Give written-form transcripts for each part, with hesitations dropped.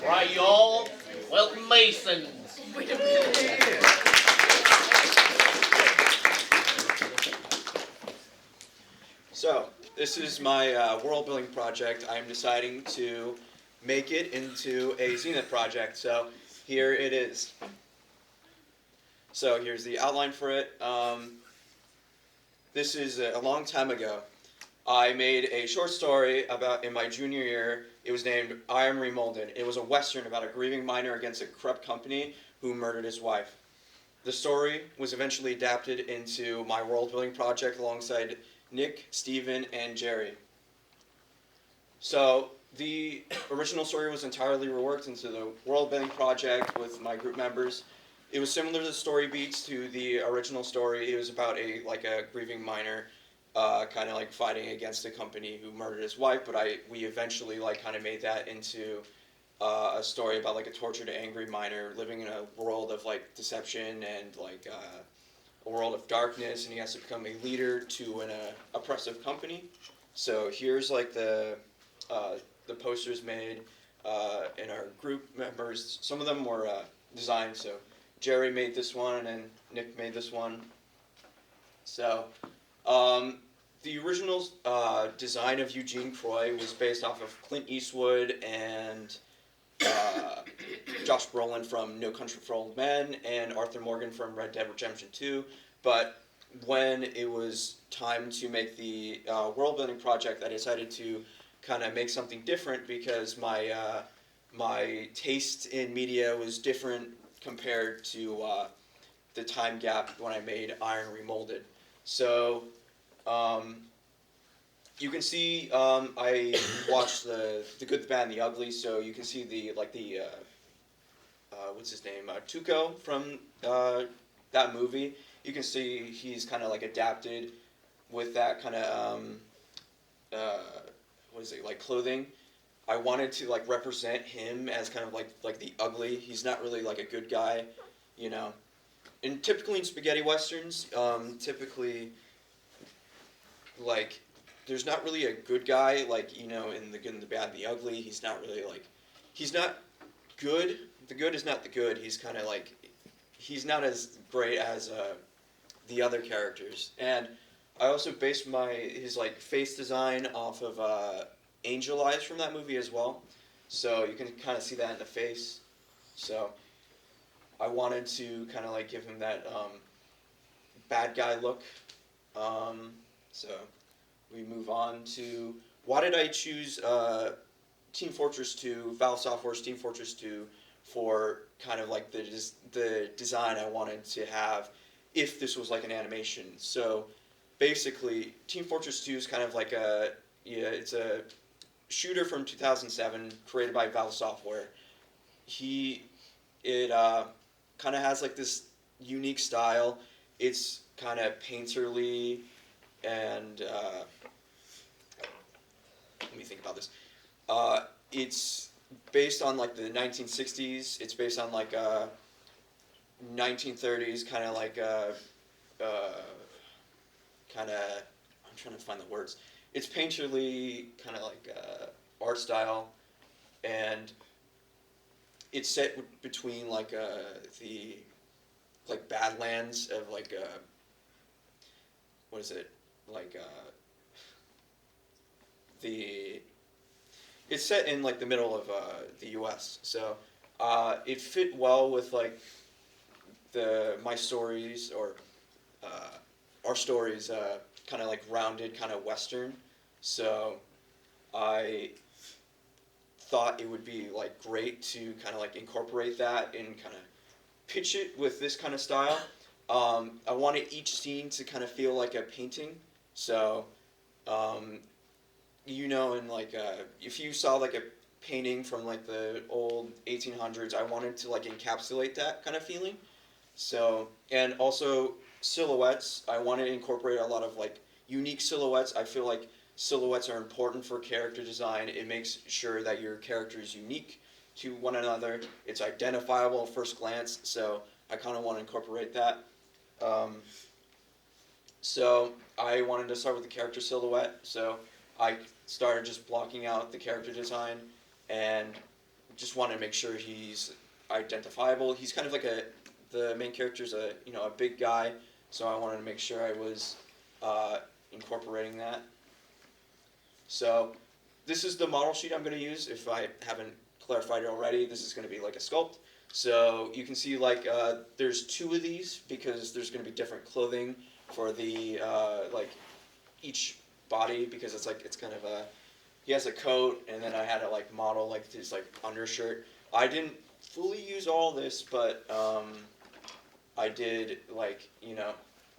Right, y'all. Welcome, MasonS. Wait a minute. So, this is my world building project. I'm deciding to make it into a Zenith project. So, here it is. So, here's the outline for it. This is a long time ago. I made a short story about in my junior year. It was named I Am Remolded. It was a western about a grieving miner against a corrupt company who murdered his wife. The story was eventually adapted into my world building project alongside Nick, Steven, and Jerry. So the original story was entirely reworked into the world building project with my group members. It was similar to the story beats to the original story. It was about a grieving miner, kind of like fighting against a company who murdered his wife. But we eventually kind of made that into a story about a tortured, angry miner living in a world of deception and a world of darkness, and he has to become a leader to an oppressive company. So here's the posters made, and our group members. Some of them were designed. So Jerry made this one, and Nick made this one. So the original design of Eugene Croy was based off of Clint Eastwood and Josh Brolin from No Country for Old Men and Arthur Morgan from Red Dead Redemption 2. But when it was time to make the world building project, I decided to kind of make something different because my taste in media was different compared to the time gap when I made Iron Remolded. So you can see I watched the Good, the Bad, and the Ugly. So you can see the what's his name, Tuco from that movie. You can see he's kind of adapted with that kind of what is it, clothing. I wanted to represent him as kind of like the ugly. He's not really a good guy, you know. And typically in spaghetti westerns, typically there's not really a good guy in the Good and the Bad and the Ugly. He's not really he's not good. The good is not the good. He's kind of he's not as great as the other characters. And I also based his face design off of Angel Eyes from that movie as well. So you can kind of see that in the face. So I wanted to kind of give him that bad guy look. So we move on to why did I choose Team Fortress 2, Valve Software's Team Fortress 2 for kind of the design I wanted to have if this was an animation. So basically, Team Fortress 2 is kind of it's a shooter from 2007 created by Valve Software. It kind of has this unique style. It's kind of painterly and let me think about this. It's based on the 1960s. It's based on 1930s kind of kind of, I'm trying to find the words. It's painterly kind of art style, and it's set between the Badlands of what is it it's set in the middle of the U.S. So it fit well with my stories or our stories kind of rounded kind of Western. So I thought it would be great to kind of incorporate that and kind of pitch it with this kind of style. I wanted each scene to kind of feel like a painting. So and if you saw a painting from the old 1800s, I wanted to encapsulate that kind of feeling. So, and also silhouettes, I wanted to incorporate a lot of unique silhouettes. I feel silhouettes are important for character design. It makes sure that your character is unique to one another. It's identifiable at first glance, so I kind of want to incorporate that. So I wanted to start with the character silhouette, so I started just blocking out the character design and just wanted to make sure he's identifiable. He's kind of like the main character's a big guy, so I wanted to make sure I was incorporating that. So this is the model sheet I'm going to use. If I haven't clarified it already, this is going to be like a sculpt. So you can see like there's 2 of these because there's going to be different clothing for the like each body, because it's kind of a, he has a coat, and then I had to like model like his like undershirt. I didn't fully use all this, but I did like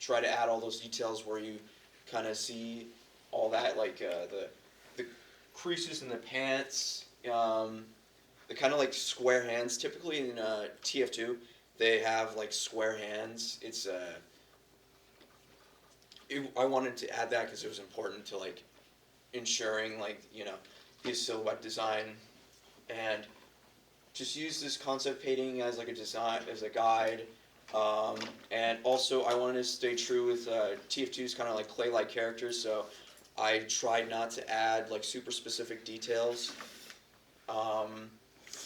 try to add all those details where you kind of see all that, like the creases in the pants, the kind of like square hands. Typically in TF2 they have like square hands. I wanted to add that because it was important to like ensuring like his silhouette design, and just use this concept painting as like a design, as a guide. And also I wanted to stay true with TF2's kind of like clay-like characters, so I tried not to add like super specific details.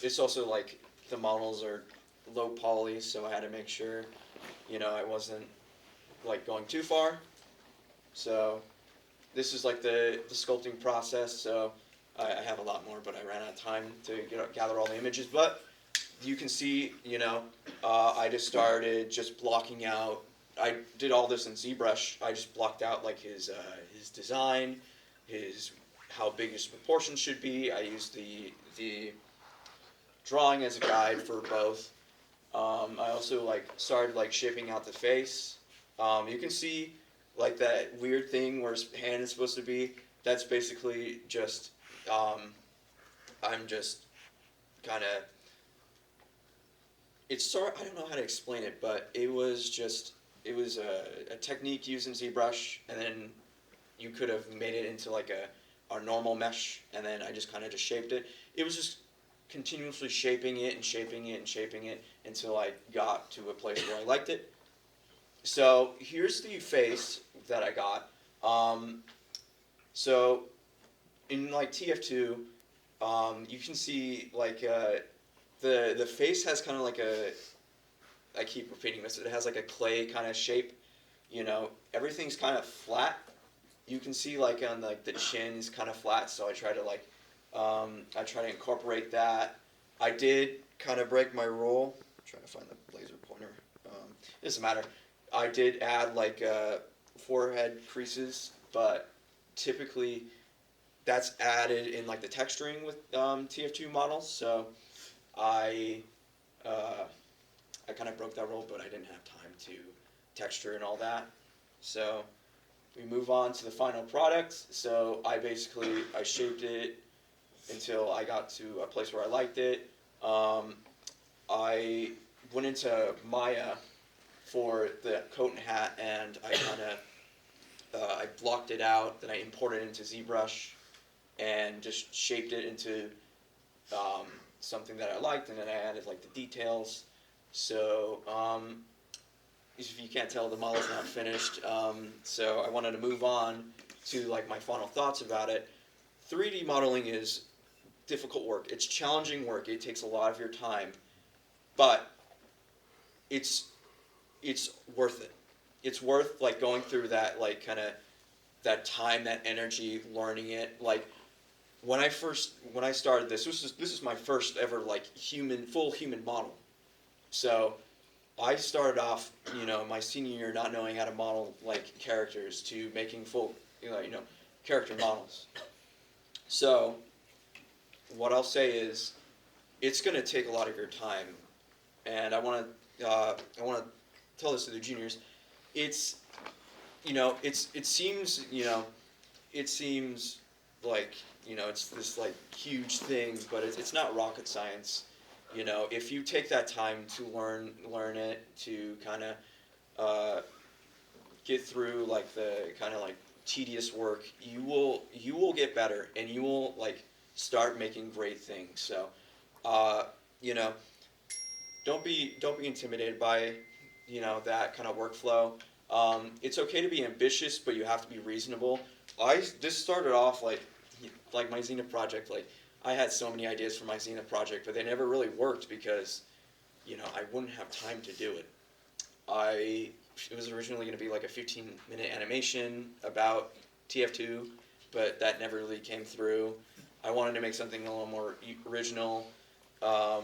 It's also like the models are low poly, so I had to make sure I wasn't like going too far. So this is like the sculpting process. So I have a lot more, but I ran out of time to gather all the images. But you can see, I just started just blocking out. I did all this in ZBrush. I just blocked out like his design, how big his proportions should be. I used the drawing as a guide for both. I also like started like shaping out the face. You can see like that weird thing where his hand is supposed to be. That's basically just I'm just kind of, I don't know how to explain it, but it was a technique used in ZBrush, and then you could have made it into like a normal mesh, and then I just kind of just shaped it. It was just continuously shaping it and shaping it and shaping it until I got to a place where I liked it. So here's the face that I got. So in like TF2, you can see like the face has kind of like I keep repeating this, it has like a clay kind of shape. Everything's kind of flat. You can see like on like the chin is kind of flat, so I try to incorporate that. I did kind of break my rule. I'm trying to find the laser pointer. It doesn't matter. I did add like forehead creases, but typically that's added in like the texturing with TF2 models. So I kind of broke that rule, but I didn't have time to texture and all that. So we move on to the final product. So I shaped it until I got to a place where I liked it. I went into Maya for the coat and hat, and I kind of I blocked it out. Then I imported it into ZBrush and just shaped it into something that I liked, and then I added like the details. So if you can't tell, the model's not finished. So I wanted to move on to like my final thoughts about it. 3D modeling is difficult work. It's challenging work. It takes a lot of your time, but it's worth it. It's worth like going through that like kind of that time, that energy, learning it. Like when I started this is my first ever like full human model. So I started off, my senior year not knowing how to model like characters to making full, character models. So what I'll say is, it's going to take a lot of your time, and I want to tell this to the juniors. It seems like it's this like huge thing, but it's not rocket science. If you take that time to learn it, to kind of get through like the kind of like tedious work, you will get better, and you will like start making great things. So, don't be intimidated by that kind of workflow. It's okay to be ambitious, but you have to be reasonable. This started off like my Zenith project. Like I had so many ideas for my Zenith project, but they never really worked because, I wouldn't have time to do it. It was originally going to be like a 15-minute animation about TF2, but that never really came through. I wanted to make something a little more original. I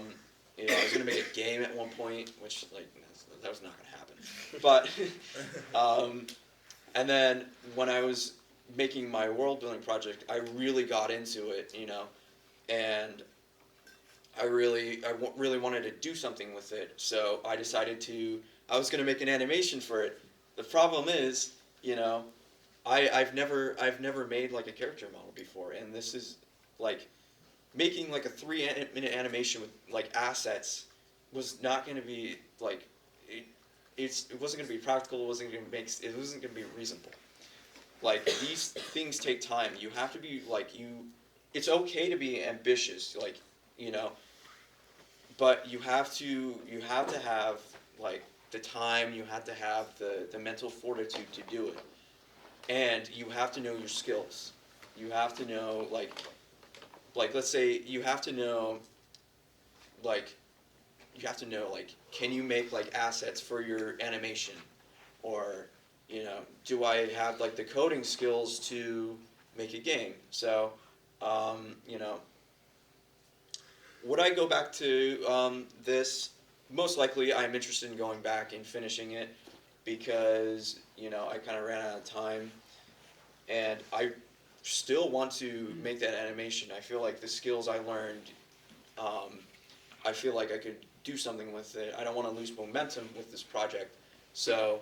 was going to make a game at one point, which that was not going to happen. But and then when I was making my world building project, I really got into it, and I really wanted to do something with it. So I decided I was going to make an animation for it. The problem is, I've never made like a character model before, and this is like making like a 3-minute animation with like assets was not going to be like it wasn't going to be practical. It wasn't going to be reasonable. Like these things take time. You have to be it's okay to be ambitious, but you have to have like the time. You have to have the mental fortitude to do it, and you have to know your skills. You have to know let's say you have to know can you make assets for your animation, or do I have the coding skills to make a game? So would I go back to this? Most likely I'm interested in going back and finishing it because I kind of ran out of time, and I still want to make that animation. I feel like the skills I learned, I feel like I could do something with it. I don't want to lose momentum with this project. So,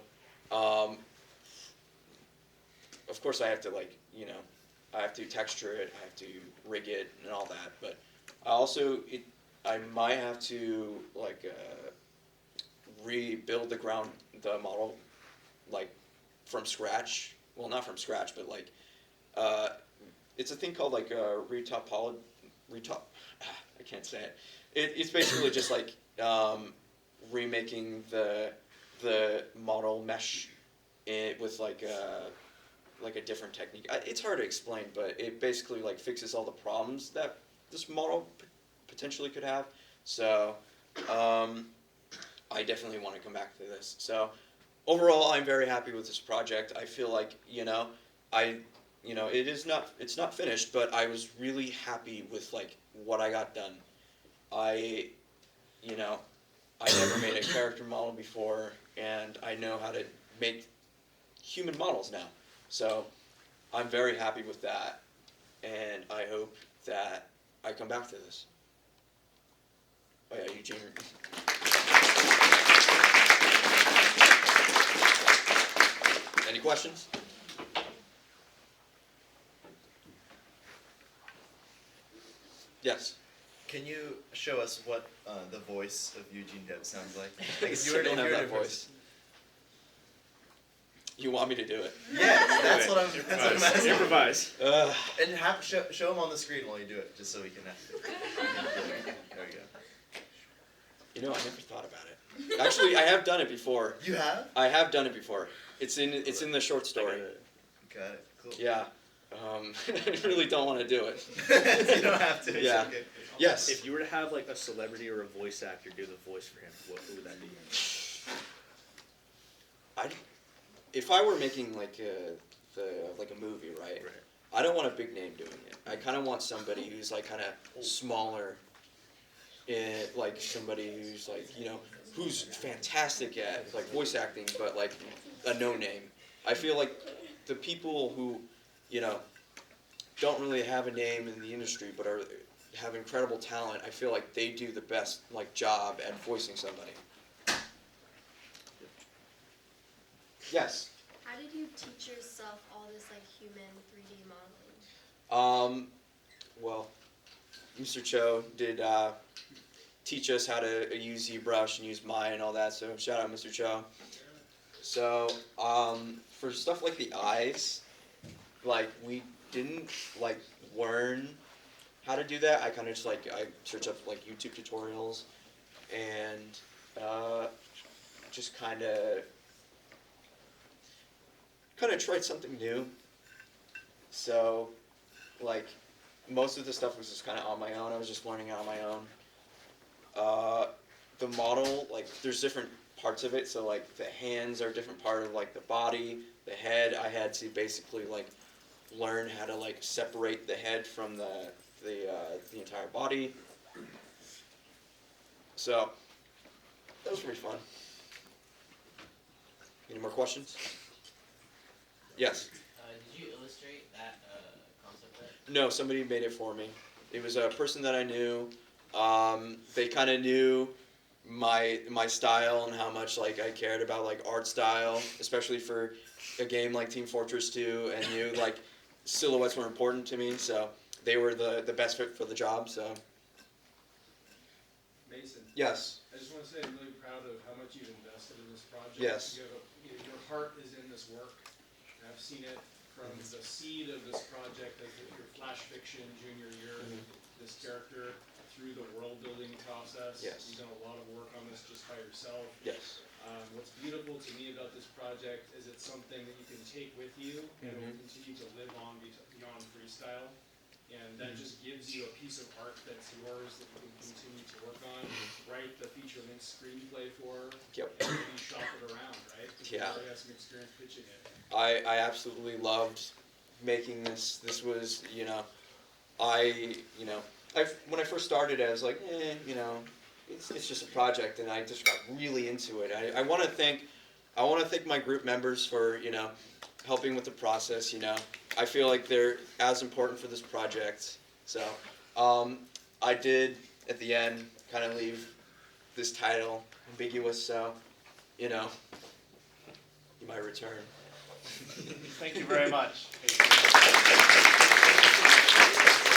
of course I have to I have to texture it, I have to rig it and all that, but I might have to rebuild the model from scratch. Well, not from scratch, but it's a thing called I can't say it. It's basically just remaking the model mesh with a different technique. It's hard to explain, but it basically fixes all the problems that this model potentially could have. So I definitely want to come back to this. So overall, I'm very happy with this project. I feel like it's not finished, but I was really happy with what I got done. I never made a character model before, and I know how to make human models now. So I'm very happy with that, and I hope that I come back to this. Oh yeah, Eugene. Any questions? Yes. Can you show us what the voice of Eugene Deb sounds like? I still don't have that voice. You want me to do it? Yeah, that's what I'm asking. Improvise. And show him on the screen while you do it, just so we can. There we go. I never thought about it. Actually, I have done it before. You have? I have done it before. It's in the short story. Got it. Cool. Yeah. I really don't want to do it. You don't have to. Yeah. Okay. Yes. If you were to have a celebrity or a voice actor do the voice for him, who would that be? If I were making a movie, right? I don't want a big name doing it. I kind of want somebody who's kind of smaller, somebody who's who's fantastic at voice acting, but a no name. I feel like the people who don't really have a name in the industry but have incredible talent, I feel like they do the best job at voicing somebody. Yes. How did you teach yourself all this human 3D modeling? Well, Mr. Cho did teach us how to use ZBrush and use Maya and all that, so shout out Mr. Cho. So for stuff like the eyes, we didn't learn how to do that. I kind of just I search up YouTube tutorials and just kind of tried something new. So most of the stuff was just kind of on my own. I was just learning on my own. The model, like, there's different parts of it. So, like, the hands are a different part of, like, the body. The head, I had to basically, like, learn how to, like, separate the head from the entire body. So, that was pretty fun. Any more questions? Yes? Did you illustrate that concept art? No, somebody made it for me. It was a person that I knew. They kind of knew my style and how much like I cared about like art style, especially for a game like Team Fortress 2, and knew like silhouettes were important to me, so they were the best fit for the job. So Mason, yes, I just want to say I'm really proud of how much you've invested in this project. Yes. Your heart is in this work. And I've seen it from the seed of this project as your flash fiction junior year, this character, through the world building process. Yes. You've done a lot of work on this just by yourself. yes, What's beautiful to me about this project is it's something that you can take with you and it will continue to live on beyond freestyle. And that just gives you a piece of art that's yours that you can continue to work on, write the feature-length screenplay for, Yep. and maybe shop it around, right? Because Yeah. you already have some experience pitching it. I absolutely loved making this. This was, when I first started, I was like, it's just a project, and I just got really into it. I want to thank my group members for, helping with the process. I feel like they're as important for this project. So, I did at the end kind of leave this title ambiguous. So, you might return. Thank you very much.